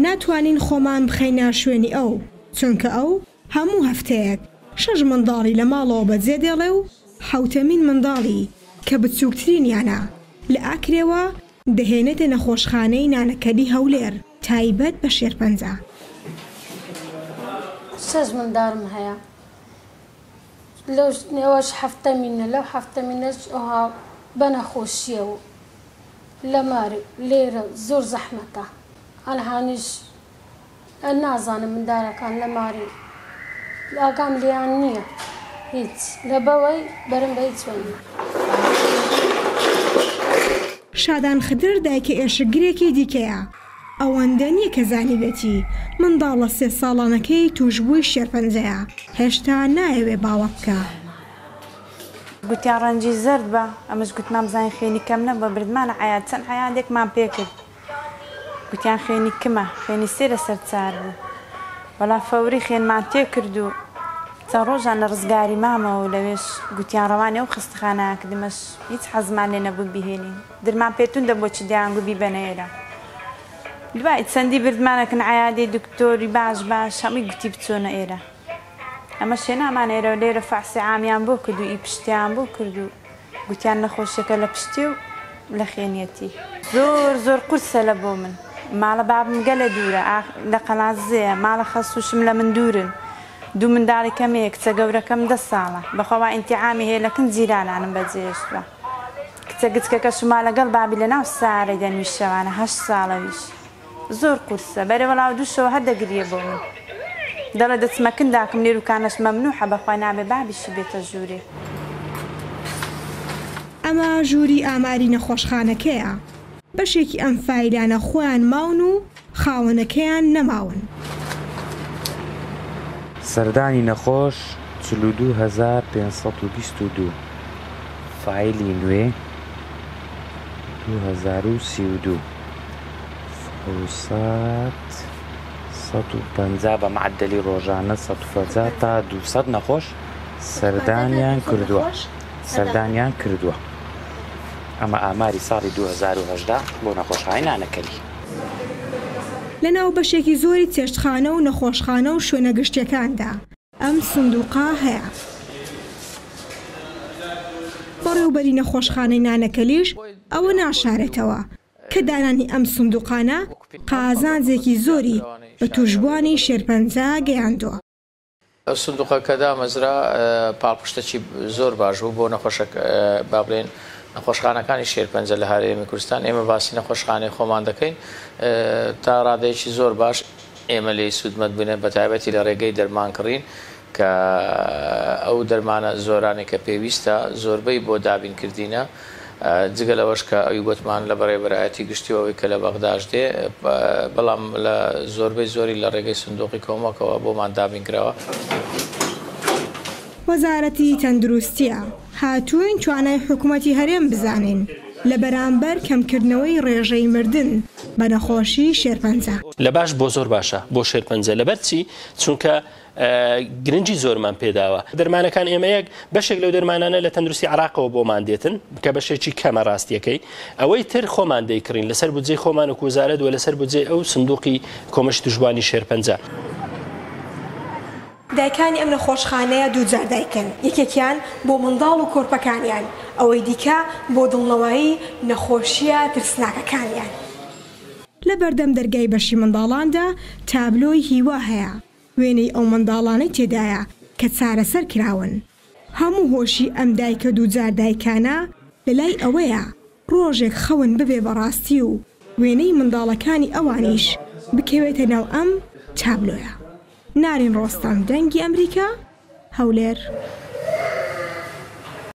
ناتوانین خۆمان بخەینە شوێنی ئەو، چونکە ئەو هەموو هەفتەیەک 6 منداڵی لە ماڵەوە بەجێ دێڵێ و 7مین منداڵی کە بچووکترینیانە لە ئاکرێوە دەهێنێتە نەخۆشخانەی نانەکەلی هەولێر تایبەت بە شێرپەنجە. 6 منداڵم هەیە، لەو نێوەش 7مینە، لەو 7مینەش ئەوها بە نەخۆشیە و لە ماری لێرە زۆر زەحمەتە. ئەلهانیش نازانم منداڵەکان لە ماری ئاگام لیان نییە هیچ، لە بەوەی بەرم بە هیچ وەنی. شادان خدر دایکە ئێشەگرێکی دیکەیە، ئەوەندە نییە کە زانیبێتی منداڵە 3 ساڵانەکەی توشبووی شێرپەنجەیە، هێشتا نایەوێ باوە بکە. گوتیان ڕەنجی زرد بە، ئەمەش گوتمان بزانین خێنی کەم نەبە، بردمانە عەیاد چەند عەیادێکمان پێ کرد. گوتیان خێنی کمە، خێنی 3 لەسەر 4 بوو. وەڵا فەوری خێنمان تێ کرد و چەند ڕۆژان لە ڕزگاری مامەوە لەوێش گوتیان ڕەوانی ئەو خستخانەیە کردمەش هیچ حەزمان لێ نەبوو بیهێنین. درمان پێتون دەبۆ چ دیانگو بیبەنە ئێرە. دوای چەندی بردمانەکەن عەیادی دکتۆری باش هەمووی گوتی بچۆنە ئێرە. ئەمە شێنامان ئێرە و لێرە فەحسی عامیان بۆ کرد و ئیپشتیان بۆ کرد و گوتیان نەخۆشیەکە لە پشتی و لە خێنیەتی. زۆر قورسە لە بۆ من. ماڵە بابم گەلە دوورە، لە قەڵازەیە، ماڵە خەسووشم لە من دوورن. 2 منداڵی کەمەیە، کچە گەورەکەم 10 ساڵە، بەخۆوا ئینتیعامی هەیە لەکن جیرانانم بەجێهێشتووە. کچە گچکەکە شما لەگەڵ بابی لە ناو سارەی دەنویشەوانە 8 ساڵەویش. زۆر قورسە، بەرەوەڵاو دووشەوە هەر دەگریە بۆ من. دەڵێ دەچمەکن داکەم لێروکانەش مەمنوحە، بەخوا نابێ بابیشی بێتە ژوورێ. ئەمە ژووری ئاماری نەخۆشخانەکەیە، بەشێکی ئەم فایلانە خۆیان ماون و خاوەنەکەیان نەماون. سەردانی نەخۆش 42522 فایلی نوێ 2032 فوسات 150 بە معدەلی ڕۆژانە 150 تا 200 نەخۆش سەردانیان کردووە. ئەمە ئاماری ساڵی 2018 بۆ نەخۆشخانەی نانەکەلی. لەناو بەشێکی زۆری چێشتخانە و نەخۆشخانە و شوێنە گشتیەکاندا ئەم سندوقا هەیە. بەڕێوەبەری نەخۆشخانەی نانەکەلیش ئەوە ناشارێتەوە کە دانانی ئەم سندوقانە قازانجێکی زۆری بە توشبوانی شێرپەنجە گەیاندووە. ئەو سندوقەکە دامەزرا پاڵپشتێکی زۆر باش بوو بۆ با بڵێن نەخۆشخانەکانی شێرپەنجە لە هەرێمی کوردستان. ئێمە باسی نەخۆشخانەی خۆمان دەکەین تا ڕادەیەکی زۆر باش ئێمە لێی سوودمەند بووینە، بە تایبەتی لە ڕێگەی دەرمانکڕین کە ئەو دەرمانە زۆرانی کە پێویستە زۆربەی بۆ دابینکردینە، جگە لەوەش کە ئەوی گوتمان لە بەڕێوەبەرایەتی گشتیەوەی کە لە بەغداش دێ، بەڵام لە زۆربەی زۆری لە ڕێگەی سندوقی کۆمەکەوە بۆمان دابینکراوە. وەزارەتی تەندروستیە هاتووین توانای حکوومەتی هەرێم بزانین لە بەرامبەر کەمکردنەوەی ڕێژەی مردن بە نەخۆشی شێرپەنجە. لە باش بۆ زۆر باشە بۆ شێرپەنجە، لەبەرچی چونکە گرنگی زۆرمان پێداوە. دەرمانەکان ئێمە یەک بەشێک لەو دەرمانانە لە تەندروستی عراقەوە بۆمان دێتن کە بەشێکی کەمە ڕاستیەکەی، ئەوەی تر خۆمان دەیکڕین لەسەر بودجەی خۆمان و وەزارەت و لەسەر بودجەی ئەو سندوقی کۆمەشی توشبوانی شێرپەنجە. دایکانی ئەم نەخۆشخانەیە دووجار دایکن، یەکێکیان بۆ منداڵ و کۆرپەکانیان، ئەوەی دیکە بۆ دڵنەوەی نەخۆشیە ترسناکەکانیان. لە بەردەم دەرگای بەشی منداڵاندا تابلۆی هیوا هەیە، وێنەی ئەو منداڵانەی تێدایە کە چارەسەر کراون. هەموو هۆشی ئەم دایکە دووجار دایکانە لەلای ئەوەیە ڕۆژێک خەون ببێ بەڕاستی و وێنەی منداڵەکانی ئەوانیش بکەوێتە ناو ئەم تابلۆیە. نارین ڕۆستەم، دەنگی ئەمریکا، هەولێر.